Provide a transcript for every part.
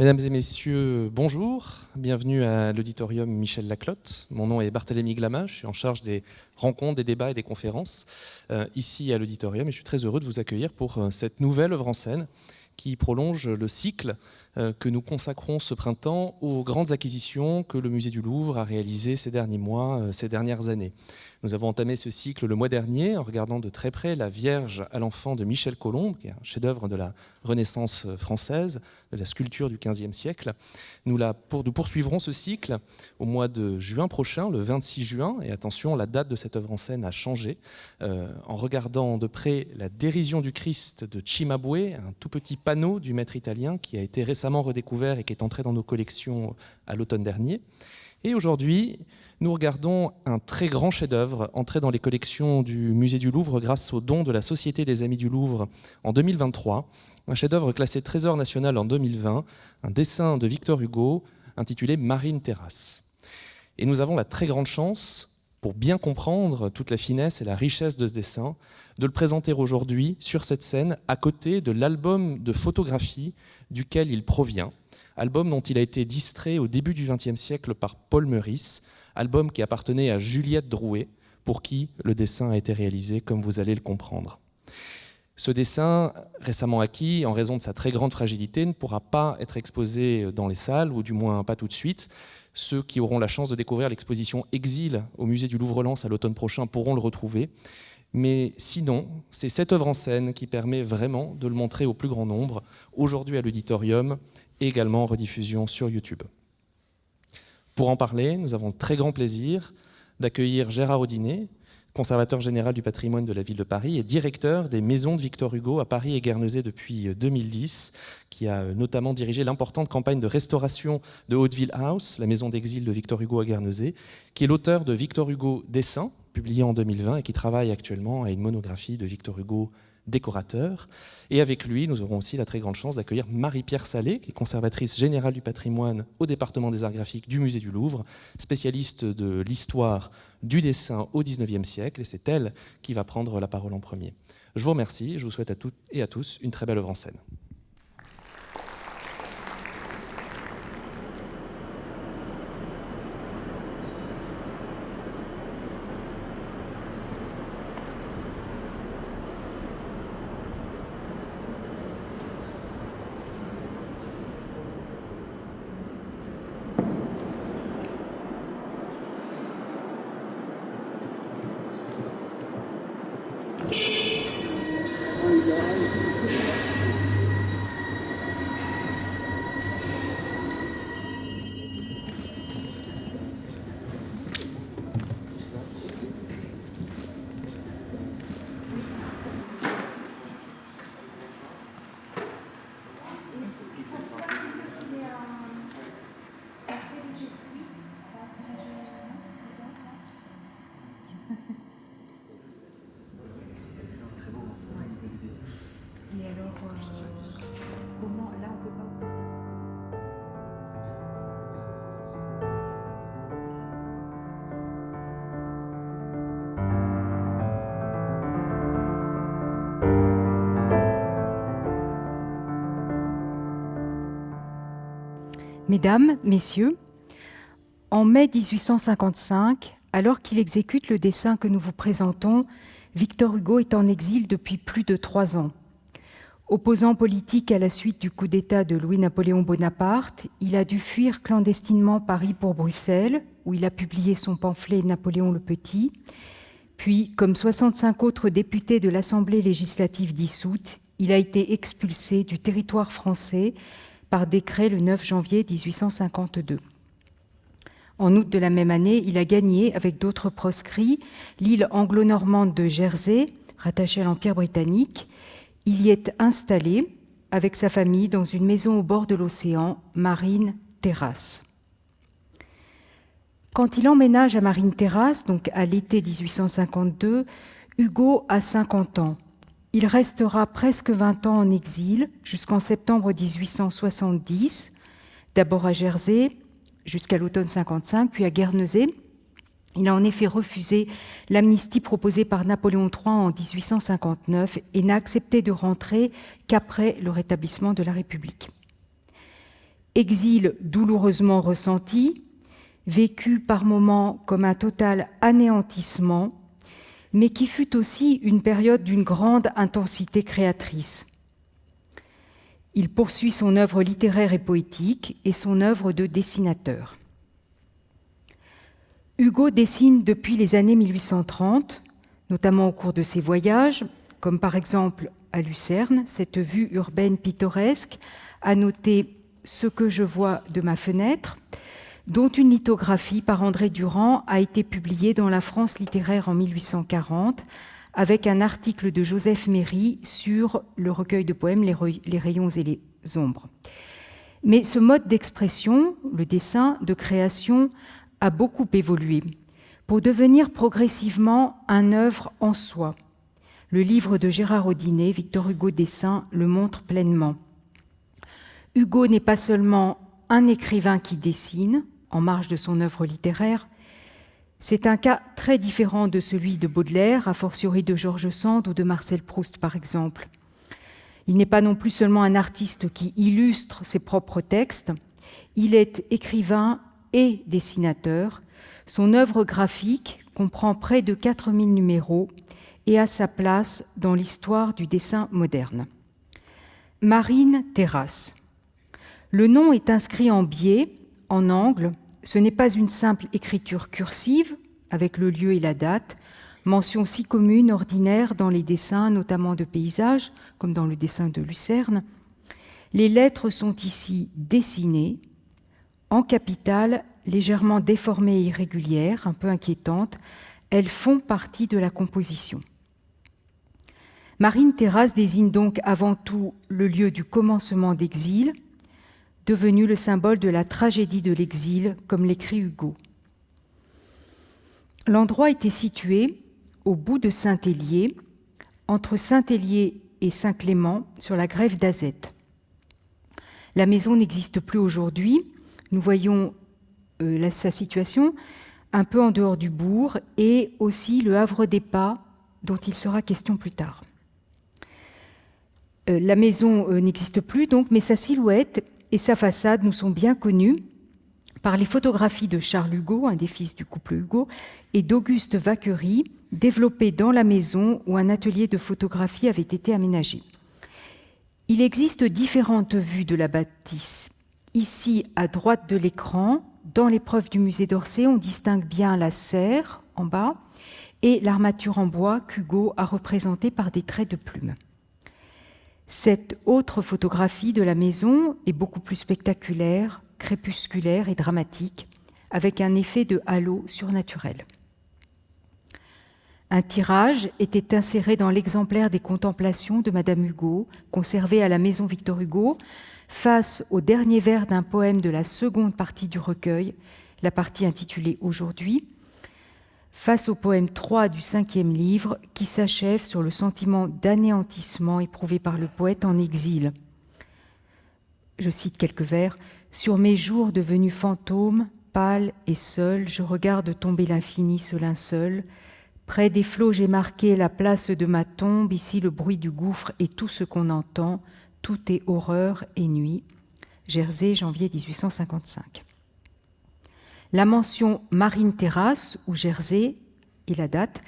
Mesdames et messieurs, bonjour. Bienvenue à l'auditorium Michel Laclotte. Mon nom est Barthélemy Glama, je suis en charge des rencontres, des débats et des conférences ici à l'auditorium et je suis très heureux de vous accueillir pour cette nouvelle œuvre en scène qui prolonge le cycle que nous consacrons ce printemps aux grandes acquisitions que le Musée du Louvre a réalisées ces derniers mois, ces dernières années. Nous avons entamé ce cycle le mois dernier en regardant de très près La Vierge à l'enfant de Michel Colomb, qui est un chef-d'œuvre de la Renaissance française, de la sculpture du XVe siècle. Nous poursuivrons ce cycle au mois de juin prochain, le 26 juin, et attention, la date de cette œuvre en scène a changé, en regardant de près La Dérision du Christ de Cimabue, un tout petit panneau du maître italien qui a été récemment redécouvert et qui est entré dans nos collections à l'automne dernier. Et aujourd'hui, nous regardons un très grand chef-d'œuvre entré dans les collections du Musée du Louvre grâce aux dons de la Société des Amis du Louvre en 2023. Un chef-d'œuvre classé Trésor national en 2020, un dessin de Victor Hugo intitulé Marine Terrasse. Et nous avons la très grande chance, pour bien comprendre toute la finesse et la richesse de ce dessin, de le présenter aujourd'hui sur cette scène à côté de l'album de photographie duquel il provient, album dont il a été distrait au début du XXe siècle par Paul Meurice, album qui appartenait à Juliette Drouet, pour qui le dessin a été réalisé, comme vous allez le comprendre. Ce dessin, récemment acquis, en raison de sa très grande fragilité, ne pourra pas être exposé dans les salles, ou du moins pas tout de suite. Ceux qui auront la chance de découvrir l'exposition Exil au Musée du Louvre-Lens à l'automne prochain pourront le retrouver. Mais sinon, c'est cette œuvre en scène qui permet vraiment de le montrer au plus grand nombre, aujourd'hui à l'auditorium et également en rediffusion sur YouTube. Pour en parler, nous avons le très grand plaisir d'accueillir Gérard Audinet, conservateur général du patrimoine de la ville de Paris et directeur des maisons de Victor Hugo à Paris et Guernesey depuis 2010, qui a notamment dirigé l'importante campagne de restauration de Hauteville House, la maison d'exil de Victor Hugo à Guernesey, qui est l'auteur de Victor Hugo Dessin, publié en 2020 et qui travaille actuellement à une monographie de Victor Hugo décorateur. Et avec lui, nous aurons aussi la très grande chance d'accueillir Marie-Pierre Salé, qui est conservatrice générale du patrimoine au département des arts graphiques du Musée du Louvre, spécialiste de l'histoire du dessin au XIXe siècle, et c'est elle qui va prendre la parole en premier. Je vous remercie, je vous souhaite à toutes et à tous une très belle œuvre en scène. Mesdames, Messieurs, en mai 1855, alors qu'il exécute le dessin que nous vous présentons, Victor Hugo est en exil depuis plus de 3 ans. Opposant politique à la suite du coup d'État de Louis-Napoléon Bonaparte, il a dû fuir clandestinement Paris pour Bruxelles, où il a publié son pamphlet Napoléon le Petit. Puis, comme 65 autres députés de l'Assemblée législative dissoute, il a été expulsé du territoire français par décret le 9 janvier 1852. En août de la même année, il a gagné, avec d'autres proscrits, l'île anglo-normande de Jersey, rattachée à l'Empire britannique. Il y est installé avec sa famille dans une maison au bord de l'océan, Marine Terrasse. Quand il emménage à Marine Terrasse, donc à l'été 1852, Hugo a 50 ans. Il restera presque 20 ans en exil jusqu'en septembre 1870, d'abord à Jersey jusqu'à l'automne 55, puis à Guernesey. Il a en effet refusé l'amnistie proposée par Napoléon III en 1859 et n'a accepté de rentrer qu'après le rétablissement de la République. Exil douloureusement ressenti, vécu par moments comme un total anéantissement, mais qui fut aussi une période d'une grande intensité créatrice. Il poursuit son œuvre littéraire et poétique et son œuvre de dessinateur. Hugo dessine depuis les années 1830, notamment au cours de ses voyages, comme par exemple à Lucerne, cette vue urbaine pittoresque, à noter Ce que je vois de ma fenêtre, dont une lithographie par André Durand a été publiée dans la France littéraire en 1840, avec un article de Joseph Méry sur le recueil de poèmes Les rayons et les ombres. Mais ce mode d'expression, le dessin de création, a beaucoup évolué pour devenir progressivement un œuvre en soi. Le livre de Gérard Audinet, Victor Hugo Dessin, le montre pleinement. Hugo n'est pas seulement un écrivain qui dessine, en marge de son œuvre littéraire. C'est un cas très différent de celui de Baudelaire, a fortiori de George Sand ou de Marcel Proust, par exemple. Il n'est pas non plus seulement un artiste qui illustre ses propres textes, il est écrivain et dessinateur. Son œuvre graphique comprend près de 4000 numéros et a sa place dans l'histoire du dessin moderne. Marine Terrasse. Le nom est inscrit en biais, en angle. Ce n'est pas une simple écriture cursive, avec le lieu et la date, mention si commune, ordinaire dans les dessins, notamment de paysages, comme dans le dessin de Lucerne. Les lettres sont ici dessinées, en capitale, légèrement déformées et irrégulières, un peu inquiétantes. Elles font partie de la composition. Marine Terrasse désigne donc avant tout le lieu du commencement d'exil, devenu le symbole de la tragédie de l'exil, comme l'écrit Hugo. L'endroit était situé au bout de Saint-Hélier, entre Saint-Hélier et Saint-Clément, sur la grève d'Azette. La maison n'existe plus aujourd'hui. Nous voyons sa situation un peu en dehors du bourg et aussi le Havre des Pas, dont il sera question plus tard. La maison n'existe plus donc, mais sa silhouette et sa façade nous sont bien connus par les photographies de Charles Hugo, un des fils du couple Hugo, et d'Auguste Vacquerie, développées dans la maison où un atelier de photographie avait été aménagé. Il existe différentes vues de la bâtisse. Ici, à droite de l'écran, dans l'épreuve du musée d'Orsay, on distingue bien la serre en bas et l'armature en bois qu'Hugo a représentée par des traits de plume. Cette autre photographie de la maison est beaucoup plus spectaculaire, crépusculaire et dramatique, avec un effet de halo surnaturel. Un tirage était inséré dans l'exemplaire des Contemplations de Madame Hugo, conservé à la Maison Victor Hugo, face au dernier vers d'un poème de la seconde partie du recueil, la partie intitulée « Aujourd'hui », face au poème 3 du 5e livre qui s'achève sur le sentiment d'anéantissement éprouvé par le poète en exil. Je cite quelques vers. « Sur mes jours devenus fantômes, pâle et seul, je regarde tomber l'infini ce linceul. Près des flots j'ai marqué la place de ma tombe, ici le bruit du gouffre et tout ce qu'on entend, tout est horreur et nuit. » Jersey, janvier 1855. La mention Marine Terrasse, ou Jersey, et la date,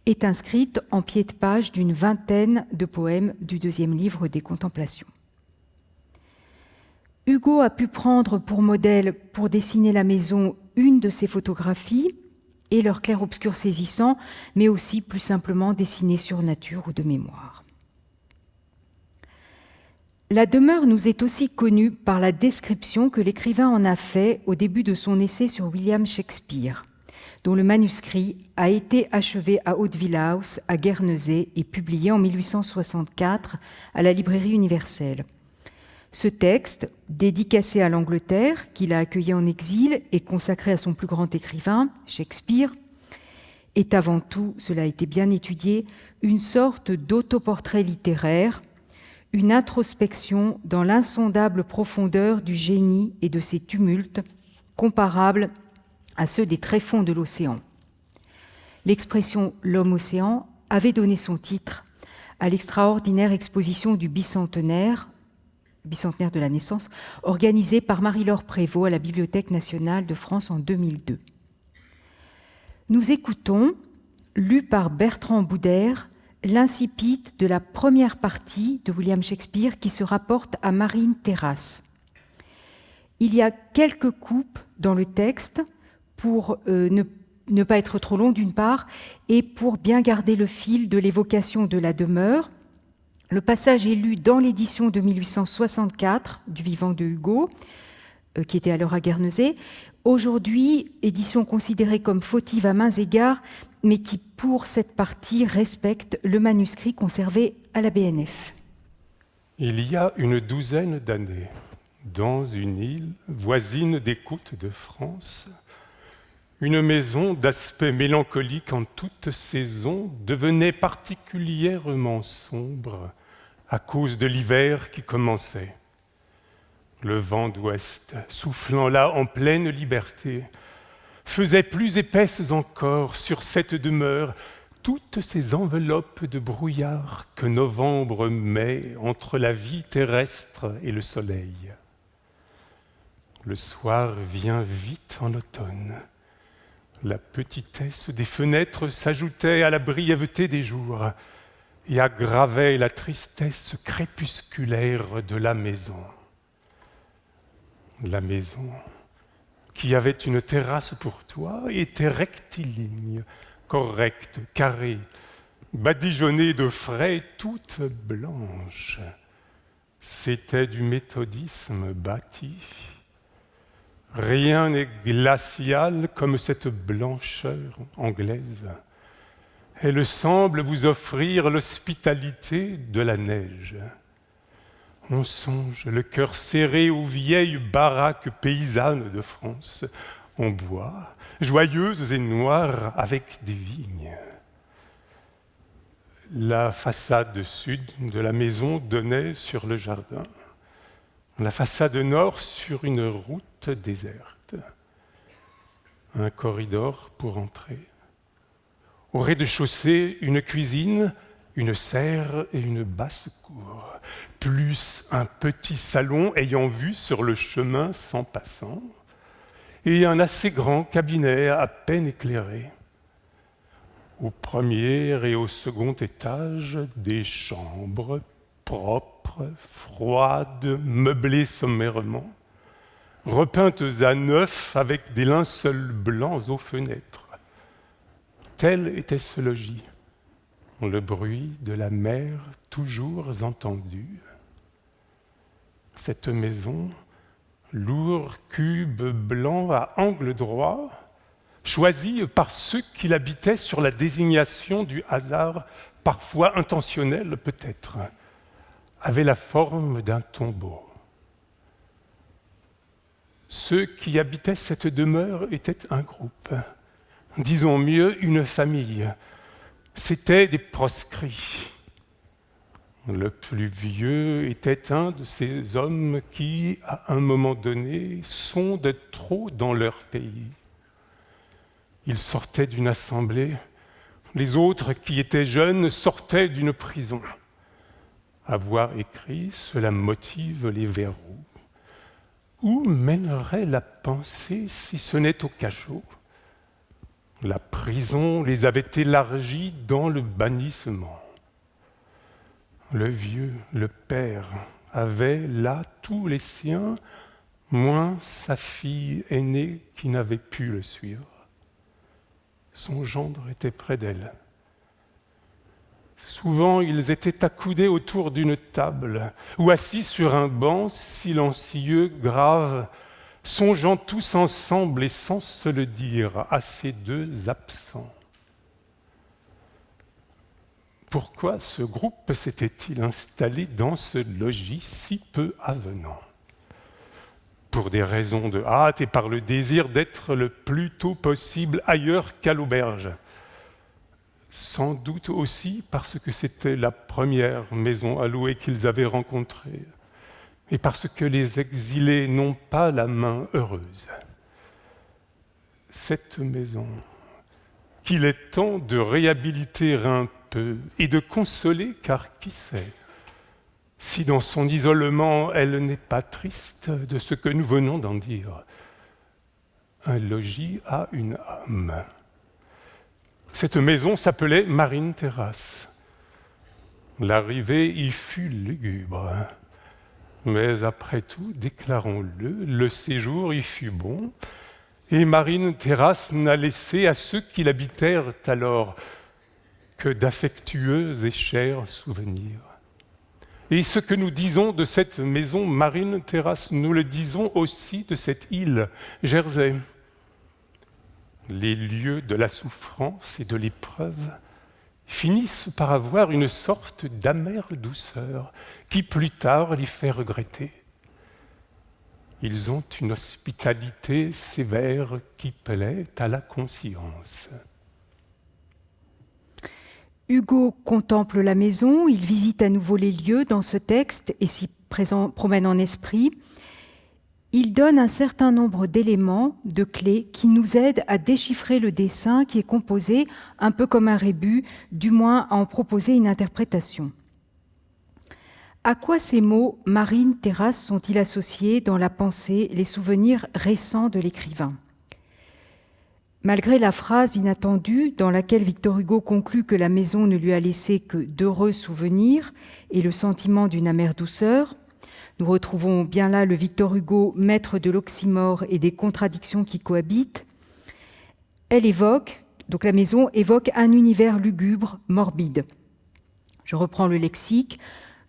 est inscrite en pied de page d'une vingtaine de poèmes du 2e livre des Contemplations. Hugo a pu prendre pour modèle, pour dessiner la maison, une de ses photographies et leur clair-obscur saisissant, mais aussi plus simplement dessiner sur nature ou de mémoire. La demeure nous est aussi connue par la description que l'écrivain en a fait au début de son essai sur William Shakespeare, dont le manuscrit a été achevé à Hauteville House, à Guernesey, et publié en 1864 à la Librairie universelle. Ce texte, dédicacé à l'Angleterre, qu'il a accueilli en exil et consacré à son plus grand écrivain, Shakespeare, est avant tout, cela a été bien étudié, une sorte d'autoportrait littéraire, une introspection dans l'insondable profondeur du génie et de ses tumultes, comparables à ceux des tréfonds de l'océan. L'expression « l'homme-océan » avait donné son titre à l'extraordinaire exposition du bicentenaire bicentenaire de la naissance, organisé par Marie-Laure Prévost à la Bibliothèque nationale de France en 2002. Nous écoutons, lu par Bertrand Boudère, l'incipit de la première partie de William Shakespeare qui se rapporte à Marine Terrasse. Il y a quelques coupes dans le texte pour ne pas être trop long d'une part, et pour bien garder le fil de l'évocation de la demeure. Le passage est lu dans l'édition de 1864 du Vivant de Hugo, qui était alors à Guernesey. Aujourd'hui, édition considérée comme fautive à mains égards, mais qui, pour cette partie, respecte le manuscrit conservé à la BNF. Il y a une douzaine d'années, dans une île voisine des côtes de France, une maison d'aspect mélancolique en toute saison devenait particulièrement sombre à cause de l'hiver qui commençait. Le vent d'ouest, soufflant là en pleine liberté, faisait plus épaisses encore sur cette demeure toutes ces enveloppes de brouillard que novembre met entre la vie terrestre et le soleil. Le soir vient vite en automne. La petitesse des fenêtres s'ajoutait à la brièveté des jours et aggravait la tristesse crépusculaire de la maison. La maison, qui avait une terrasse pour toi, était rectiligne, correcte, carrée, badigeonnée de frais, toute blanche. C'était du méthodisme bâti. Rien n'est glacial comme cette blancheur anglaise. Elle semble vous offrir l'hospitalité de la neige. On songe le cœur serré aux vieilles baraques paysannes de France, en bois, joyeuses et noires avec des vignes. La façade sud de la maison donnait sur le jardin. La façade nord sur une route déserte. Un corridor pour entrer. Au rez-de-chaussée, une cuisine, une serre et une basse-cour, plus un petit salon ayant vue sur le chemin sans passant, et un assez grand cabinet à peine éclairé. Au premier et au second étage, des chambres propres, froides, meublées sommairement, repeintes à neuf avec des linceuls blancs aux fenêtres. Tel était ce logis, le bruit de la mer toujours entendu. Cette maison, lourd cube blanc à angle droit, choisi par ceux qui l'habitaient sur la désignation du hasard, parfois intentionnel peut-être, avait la forme d'un tombeau. Ceux qui habitaient cette demeure étaient un groupe, disons mieux une famille. C'étaient des proscrits. Le plus vieux était un de ces hommes qui, à un moment donné, sont de trop dans leur pays. Ils sortaient d'une assemblée, les autres qui étaient jeunes sortaient d'une prison. Avoir écrit, cela motive les verrous. Où mènerait la pensée si ce n'est au cachot ? La prison les avait élargis dans le bannissement. Le vieux, le père, avait là tous les siens, moins sa fille aînée qui n'avait pu le suivre. Son gendre était près d'elle. Souvent, ils étaient accoudés autour d'une table ou assis sur un banc silencieux, grave, songeant tous ensemble et sans se le dire à ces deux absents. Pourquoi ce groupe s'était-il installé dans ce logis si peu avenant ? Pour des raisons de hâte et par le désir d'être le plus tôt possible ailleurs qu'à l'auberge. Sans doute aussi parce que c'était la première maison à louer qu'ils avaient rencontrée et parce que les exilés n'ont pas la main heureuse. Cette maison, qu'il est temps de réhabiliter un peu et de consoler, car qui sait, si dans son isolement elle n'est pas triste de ce que nous venons d'en dire. Un logis a une âme. Cette maison s'appelait Marine Terrasse. L'arrivée y fut lugubre. Mais après tout, déclarons-le, le séjour y fut bon, et Marine Terrasse n'a laissé à ceux qui l'habitèrent alors que d'affectueux et chers souvenirs. Et ce que nous disons de cette maison Marine Terrasse, nous le disons aussi de cette île, Jersey. Les lieux de la souffrance et de l'épreuve finissent par avoir une sorte d'amère douceur qui plus tard les fait regretter. Ils ont une hospitalité sévère qui plaît à la conscience. Hugo contemple la maison, il visite à nouveau les lieux dans ce texte et s'y promène en esprit. Il donne un certain nombre d'éléments, de clés, qui nous aident à déchiffrer le dessin qui est composé, un peu comme un rébus, du moins à en proposer une interprétation. À quoi ces mots Marine Terrasse sont-ils associés dans la pensée, les souvenirs récents de l'écrivain ? Malgré la phrase inattendue dans laquelle Victor Hugo conclut que la maison ne lui a laissé que d'heureux souvenirs et le sentiment d'une amère douceur, nous retrouvons bien là le Victor Hugo, maître de l'oxymore et des contradictions qui cohabitent. Donc la maison évoque un univers lugubre, morbide. Je reprends le lexique,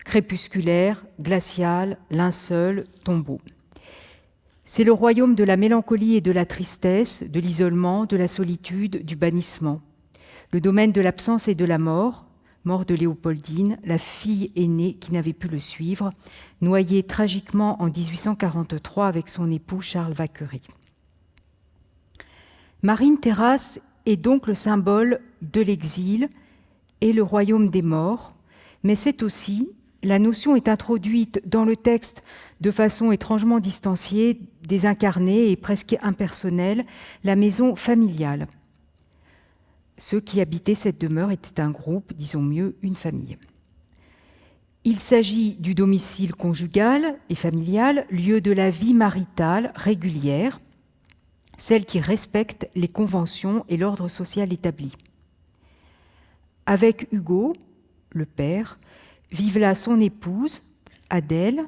crépusculaire, glacial, linceul, tombeau. C'est le royaume de la mélancolie et de la tristesse, de l'isolement, de la solitude, du bannissement. Le domaine de l'absence et de la mort, mort de Léopoldine, la fille aînée qui n'avait pu le suivre, noyée tragiquement en 1843 avec son époux Charles Vacquerie. Marine Terrasse est donc le symbole de l'exil et le royaume des morts, mais c'est aussi, la notion est introduite dans le texte de façon étrangement distanciée, désincarnée et presque impersonnelle, la maison familiale. Ceux qui habitaient cette demeure étaient un groupe, disons mieux, une famille. Il s'agit du domicile conjugal et familial, lieu de la vie maritale régulière, celle qui respecte les conventions et l'ordre social établi. Avec Hugo, le père, vivent là son épouse, Adèle,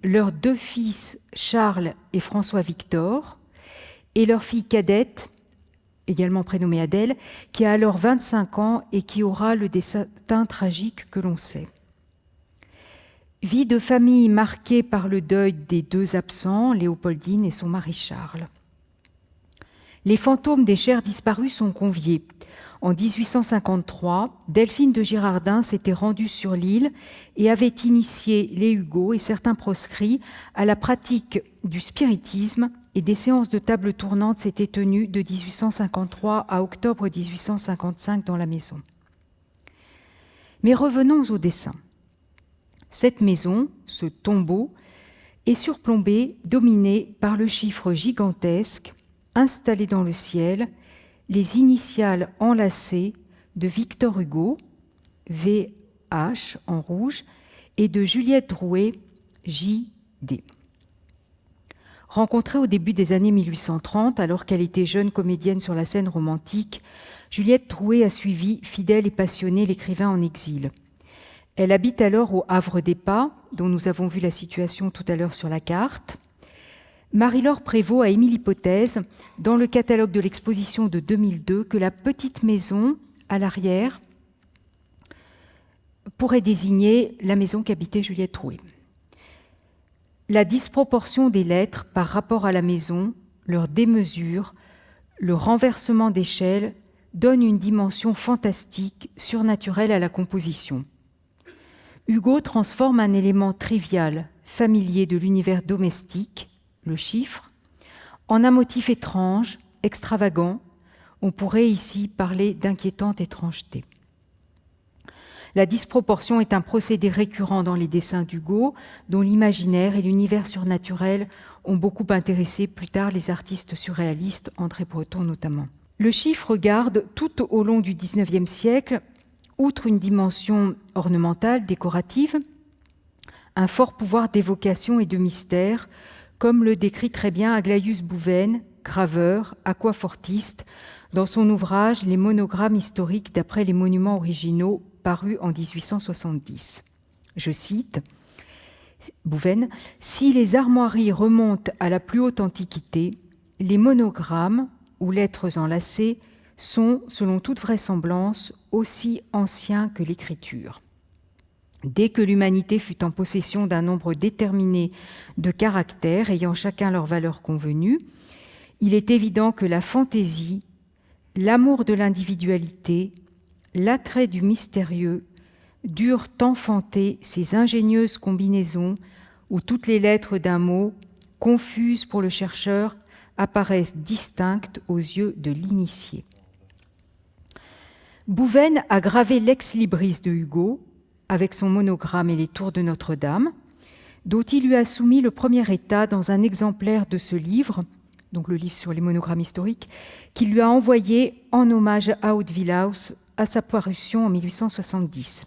leurs deux fils, Charles et François-Victor, et leur fille cadette, également prénommée Adèle, qui a alors 25 ans et qui aura le destin tragique que l'on sait. Vie de famille marquée par le deuil des deux absents, Léopoldine et son mari Charles. Les fantômes des chers disparus sont conviés. En 1853, Delphine de Girardin s'était rendue sur l'île et avait initié les Hugo et certains proscrits à la pratique du spiritisme, et des séances de table tournante s'étaient tenues de 1853 à octobre 1855 dans la maison. Mais revenons au dessin. Cette maison, ce tombeau, est surplombé, dominé par le chiffre gigantesque, installé dans le ciel, les initiales enlacées de Victor Hugo, VH en rouge, et de Juliette Drouet, JD. Rencontrée au début des années 1830, alors qu'elle était jeune comédienne sur la scène romantique, Juliette Drouet a suivi, fidèle et passionnée, l'écrivain en exil. Elle habite alors au Havre-des-Pas, dont nous avons vu la situation tout à l'heure sur la carte. Marie-Laure Prévost a émis l'hypothèse, dans le catalogue de l'exposition de 2002, que la petite maison à l'arrière pourrait désigner la maison qu'habitait Juliette Drouet. La disproportion des lettres par rapport à la maison, leur démesure, le renversement d'échelle donnent une dimension fantastique, surnaturelle à la composition. Hugo transforme un élément trivial, familier de l'univers domestique, le chiffre, en un motif étrange, extravagant. On pourrait ici parler d'inquiétante étrangeté. La disproportion est un procédé récurrent dans les dessins d'Hugo, dont l'imaginaire et l'univers surnaturel ont beaucoup intéressé plus tard les artistes surréalistes, André Breton notamment. Le chiffre garde tout au long du XIXe siècle, outre une dimension ornementale, décorative, un fort pouvoir d'évocation et de mystère, comme le décrit très bien Aglaïus Bouven, graveur, aquafortiste, dans son ouvrage « Les monogrammes historiques d'après les monuments originaux » paru en 1870. Je cite Bouven, « Si les armoiries remontent à la plus haute antiquité, les monogrammes, ou lettres enlacées, sont, selon toute vraisemblance, aussi anciens que l'écriture. Dès que l'humanité fut en possession d'un nombre déterminé de caractères ayant chacun leur valeur convenue, il est évident que la fantaisie, l'amour de l'individualité, l'attrait du mystérieux durent enfanter ces ingénieuses combinaisons où toutes les lettres d'un mot, confuses pour le chercheur, apparaissent distinctes aux yeux de l'initié. » Bouven a gravé l'ex-libris de Hugo avec son monogramme et les tours de Notre-Dame, dont il lui a soumis le premier état dans un exemplaire de ce livre, donc le livre sur les monogrammes historiques, qu'il lui a envoyé en hommage à Haute-Villhaus à sa parution en 1870.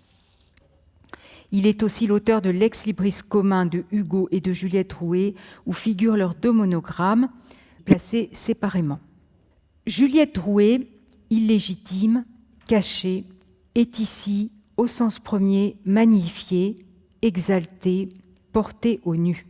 Il est aussi l'auteur de l'ex-libris commun de Hugo et de Juliette Drouet, où figurent leurs deux monogrammes, placés séparément. Juliette Drouet, illégitime, cachée, est ici, au sens premier, magnifiée, exaltée, portée au nu.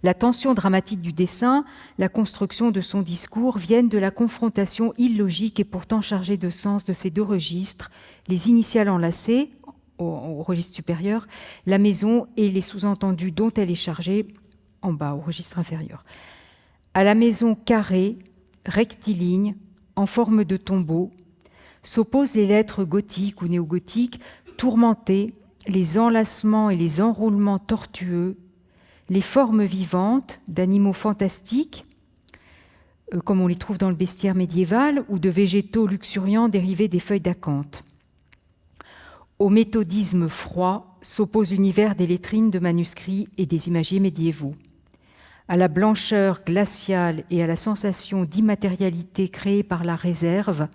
La tension dramatique du dessin, la construction de son discours viennent de la confrontation illogique et pourtant chargée de sens de ces deux registres, les initiales enlacées, au registre supérieur, la maison et les sous-entendus dont elle est chargée, en bas, au registre inférieur. À la maison carrée, rectiligne, en forme de tombeau, s'opposent les lettres gothiques ou néogothiques, tourmentées, les enlacements et les enroulements tortueux, les formes vivantes d'animaux fantastiques, comme on les trouve dans le bestiaire médiéval, ou de végétaux luxuriants dérivés des feuilles d'acanthe. Au méthodisme froid s'oppose l'univers des lettrines de manuscrits et des imagiers médiévaux. À la blancheur glaciale et à la sensation d'immatérialité créée par la réserve,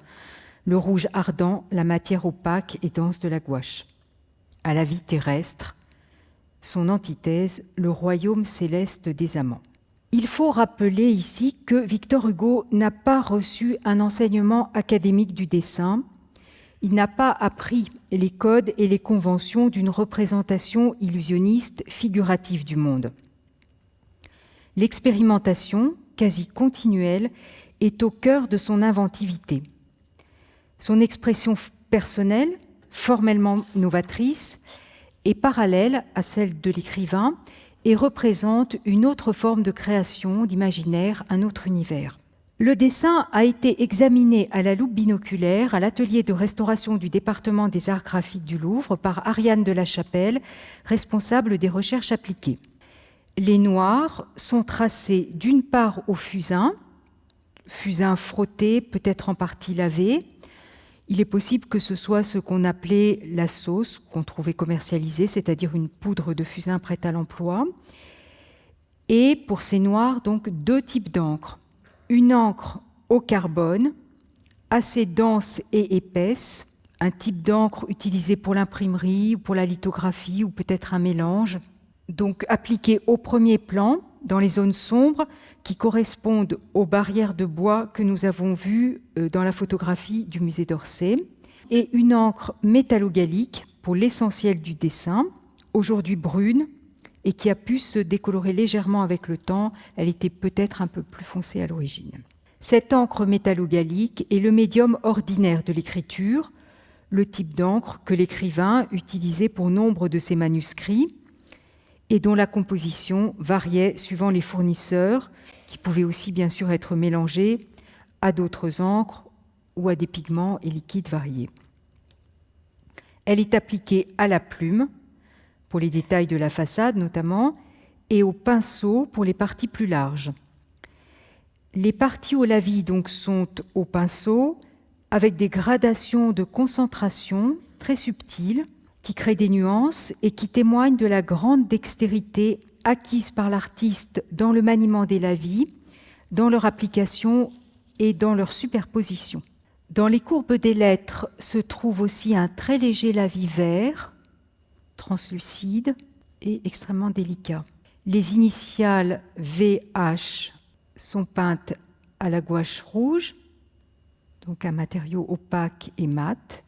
le rouge ardent, la matière opaque et dense de la gouache. À la vie terrestre, son antithèse, le royaume céleste des amants. Il faut rappeler ici que Victor Hugo n'a pas reçu un enseignement académique du dessin. Il n'a pas appris les codes et les conventions d'une représentation illusionniste figurative du monde. L'expérimentation, quasi continuelle, est au cœur de son inventivité. Son expression personnelle, formellement novatrice, est parallèle à celle de l'écrivain et représente une autre forme de création, d'imaginaire, un autre univers. Le dessin a été examiné à la loupe binoculaire à l'atelier de restauration du département des arts graphiques du Louvre par Ariane de la Chapelle, responsable des recherches appliquées. Les noirs sont tracés d'une part au fusain frotté, peut-être en partie lavé. Il est possible que ce soit ce qu'on appelait la sauce, qu'on trouvait commercialisée, c'est-à-dire une poudre de fusain prête à l'emploi. Et pour ces noirs, donc, deux types d'encre. Une encre au carbone, assez dense et épaisse, un type d'encre utilisé pour l'imprimerie ou pour la lithographie ou peut-être un mélange, donc appliqué au premier plan dans les zones sombres qui correspondent aux barrières de bois que nous avons vues dans la photographie du musée d'Orsay, et une encre métallogallique pour l'essentiel du dessin, aujourd'hui brune, et qui a pu se décolorer légèrement avec le temps. Elle était peut-être un peu plus foncée à l'origine. Cette encre métallogallique est le médium ordinaire de l'écriture, le type d'encre que l'écrivain utilisait pour nombre de ses manuscrits et dont la composition variait suivant les fournisseurs, qui pouvaient aussi bien sûr être mélangés à d'autres encres ou à des pigments et liquides variés. Elle est appliquée à la plume, pour les détails de la façade notamment, et au pinceau pour les parties plus larges. Les parties au lavis donc sont au pinceau, avec des gradations de concentration très subtiles, qui créent des nuances et qui témoignent de la grande dextérité acquise par l'artiste dans le maniement des lavis, dans leur application et dans leur superposition. Dans les courbes des lettres se trouve aussi un très léger lavis vert, translucide, et extrêmement délicat. Les initiales VH sont peintes à la gouache rouge, donc un matériau opaque et mat.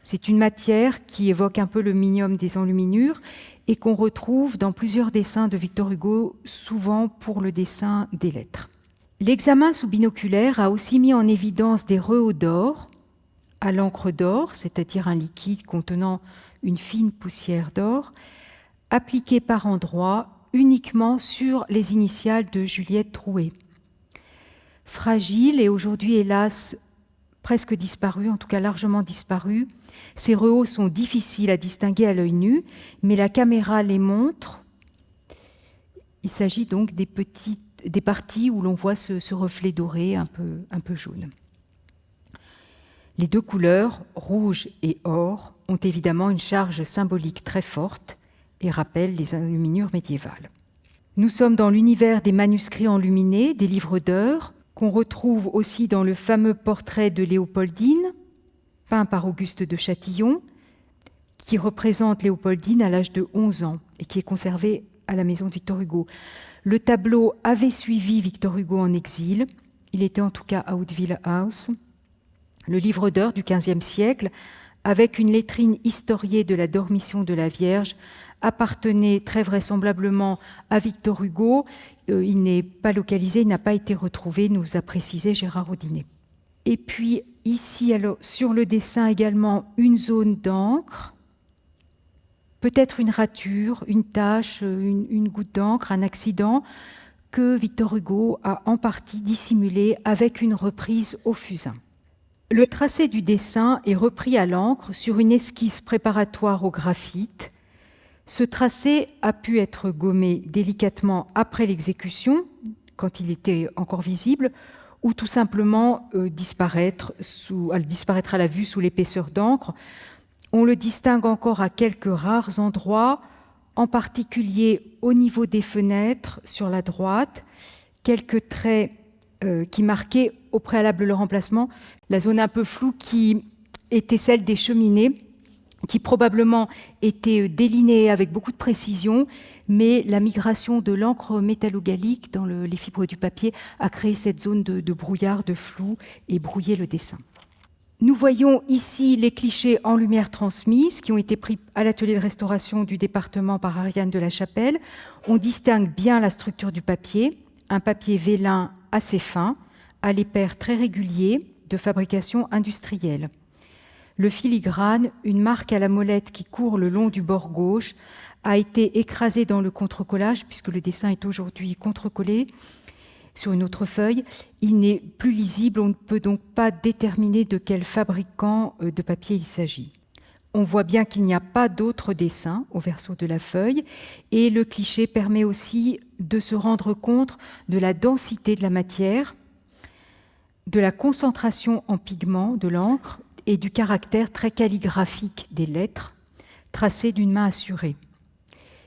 C'est une matière qui évoque un peu le minium des enluminures et qu'on retrouve dans plusieurs dessins de Victor Hugo, souvent pour le dessin des lettres. L'examen sous binoculaire a aussi mis en évidence des rehaus d'or à l'encre d'or, c'est-à-dire un liquide contenant une fine poussière d'or, appliqués par endroits uniquement sur les initiales de Juliette Drouet. Fragile et aujourd'hui, hélas, presque disparu, en tout cas largement disparu, ces rehauts sont difficiles à distinguer à l'œil nu, mais la caméra les montre. Il s'agit donc des parties où l'on voit ce reflet doré un peu jaune. Les deux couleurs, rouge et or, ont évidemment une charge symbolique très forte et rappellent les enluminures médiévales. Nous sommes dans l'univers des manuscrits enluminés, des livres d'heures, qu'on retrouve aussi dans le fameux portrait de Léopoldine, peint par Auguste de Châtillon, qui représente Léopoldine à l'âge de 11 ans et qui est conservé à la maison de Victor Hugo. Le tableau avait suivi Victor Hugo en exil, il était en tout cas à Woodville House. Le livre d'heures du XVe siècle, avec une lettrine historiée de la dormition de la Vierge, appartenait très vraisemblablement à Victor Hugo. Il n'est pas localisé, il n'a pas été retrouvé, nous a précisé Gérard Audinet. Et puis ici, alors, sur le dessin également, une zone d'encre, peut-être une rature, une tache, une goutte d'encre, un accident que Victor Hugo a en partie dissimulé avec une reprise au fusain. Le tracé du dessin est repris à l'encre sur une esquisse préparatoire au graphite. Ce tracé a pu être gommé délicatement après l'exécution, quand il était encore visible, ou tout simplement disparaître à la vue sous l'épaisseur d'encre. On le distingue encore à quelques rares endroits, en particulier au niveau des fenêtres sur la droite, quelques traits qui marquaient au préalable le remplacement, la zone un peu floue qui était celle des cheminées, qui probablement était délinéée avec beaucoup de précision, mais la migration de l'encre métallogallique dans les fibres du papier a créé cette zone de brouillard, de flou et brouillé le dessin. Nous voyons ici les clichés en lumière transmise qui ont été pris à l'atelier de restauration du département par Ariane de la Chapelle. On distingue bien la structure du papier, un papier vélin assez fin, à l'épaire très régulier, de fabrication industrielle. Le filigrane, une marque à la molette qui court le long du bord gauche, a été écrasé dans le contre-collage, puisque le dessin est aujourd'hui contre-collé sur une autre feuille. Il n'est plus lisible, on ne peut donc pas déterminer de quel fabricant de papier il s'agit. On voit bien qu'il n'y a pas d'autre dessin au verso de la feuille, et le cliché permet aussi de se rendre compte de la densité de la matière, de la concentration en pigments de l'encre et du caractère très calligraphique des lettres, tracées d'une main assurée.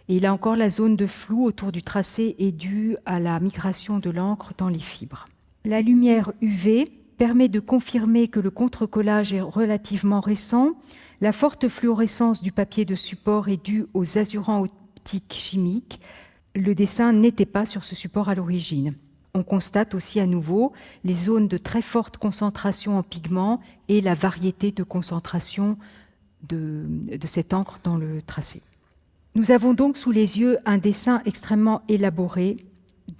Et là encore, la zone de flou autour du tracé est due à la migration de l'encre dans les fibres. La lumière UV permet de confirmer que le contre-collage est relativement récent. La forte fluorescence du papier de support est due aux azurants optiques chimiques. Le dessin n'était pas sur ce support à l'origine. On constate aussi à nouveau les zones de très forte concentration en pigments et la variété de concentration de cette encre dans le tracé. Nous avons donc sous les yeux un dessin extrêmement élaboré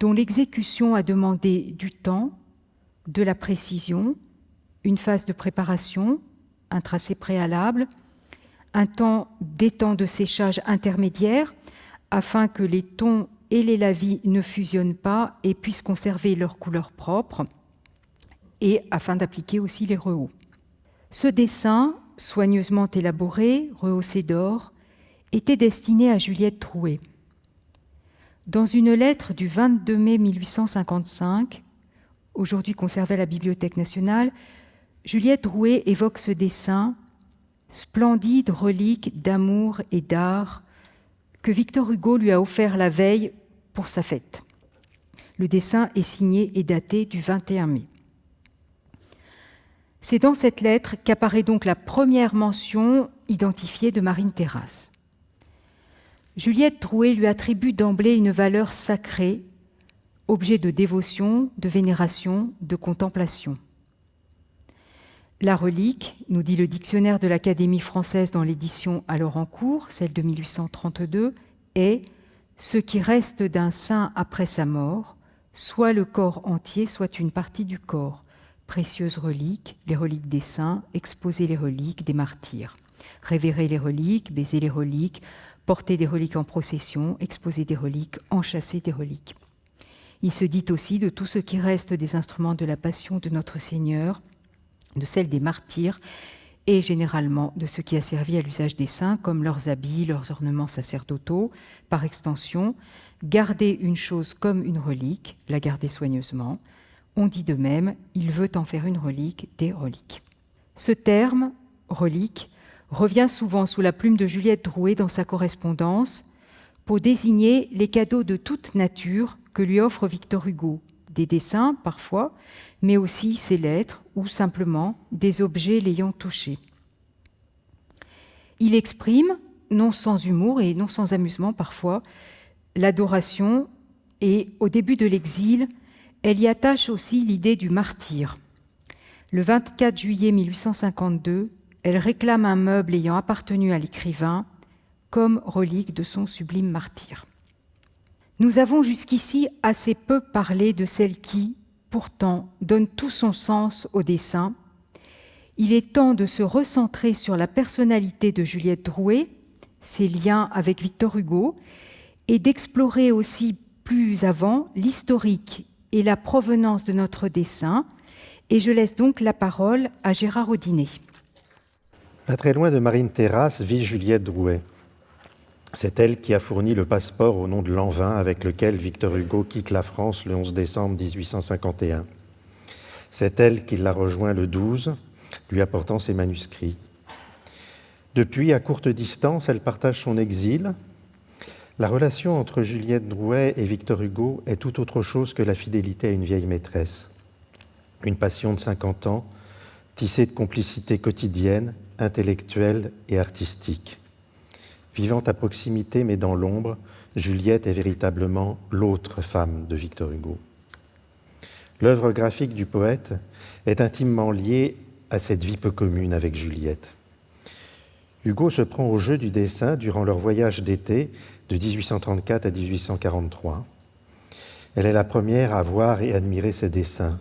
dont l'exécution a demandé du temps, de la précision, une phase de préparation, un tracé préalable, des temps de séchage intermédiaires afin que les tons et les lavis ne fusionnent pas et puissent conserver leur couleur propre et afin d'appliquer aussi les rehauts. Ce dessin, soigneusement élaboré, rehaussé d'or, était destiné à Juliette Drouet. Dans une lettre du 22 mai 1855, aujourd'hui conservée à la Bibliothèque nationale, Juliette Drouet évoque ce dessin, splendide relique d'amour et d'art, que Victor Hugo lui a offert la veille pour sa fête. Le dessin est signé et daté du 21 mai. C'est dans cette lettre qu'apparaît donc la première mention identifiée de Marine Terrasse. Juliette Drouet lui attribue d'emblée une valeur sacrée, objet de dévotion, de vénération, de contemplation. La relique, nous dit le dictionnaire de l'Académie française dans l'édition alors en cours, celle de 1832, est ce qui reste d'un saint après sa mort, soit le corps entier, soit une partie du corps. Précieuses reliques, les reliques des saints, exposer les reliques des martyrs. Révérer les reliques, baiser les reliques, porter des reliques en procession, exposer des reliques, enchasser des reliques. Il se dit aussi de tout ce qui reste des instruments de la passion de notre Seigneur, de celle des martyrs, et généralement de ce qui a servi à l'usage des saints, comme leurs habits, leurs ornements sacerdotaux. Par extension, garder une chose comme une relique, la garder soigneusement. On dit de même, il veut en faire une relique, des reliques. Ce terme, relique, revient souvent sous la plume de Juliette Drouet dans sa correspondance pour désigner les cadeaux de toute nature que lui offre Victor Hugo, des dessins parfois, mais aussi ses lettres ou simplement des objets l'ayant touché. Il exprime, non sans humour et non sans amusement parfois, l'adoration et au début de l'exil, elle y attache aussi l'idée du martyr. Le 24 juillet 1852, elle réclame un meuble ayant appartenu à l'écrivain comme relique de son sublime martyr. Nous avons jusqu'ici assez peu parlé de celle qui, pourtant, donne tout son sens au dessin. Il est temps de se recentrer sur la personnalité de Juliette Drouet, ses liens avec Victor Hugo, et d'explorer aussi plus avant l'historique et la provenance de notre dessin. Et je laisse donc la parole à Gérard Audinet. Pas très loin de Marine Terrasse vit Juliette Drouet. C'est elle qui a fourni le passeport au nom de Lanvin avec lequel Victor Hugo quitte la France le 11 décembre 1851. C'est elle qui l'a rejoint le 12, lui apportant ses manuscrits. Depuis, à courte distance, elle partage son exil. La relation entre Juliette Drouet et Victor Hugo est tout autre chose que la fidélité à une vieille maîtresse. Une passion de 50 ans, tissée de complicité quotidienne, intellectuelle et artistique. Vivant à proximité mais dans l'ombre, Juliette est véritablement l'autre femme de Victor Hugo. L'œuvre graphique du poète est intimement liée à cette vie peu commune avec Juliette. Hugo se prend au jeu du dessin durant leur voyage d'été de 1834 à 1843. Elle est la première à voir et admirer ses dessins.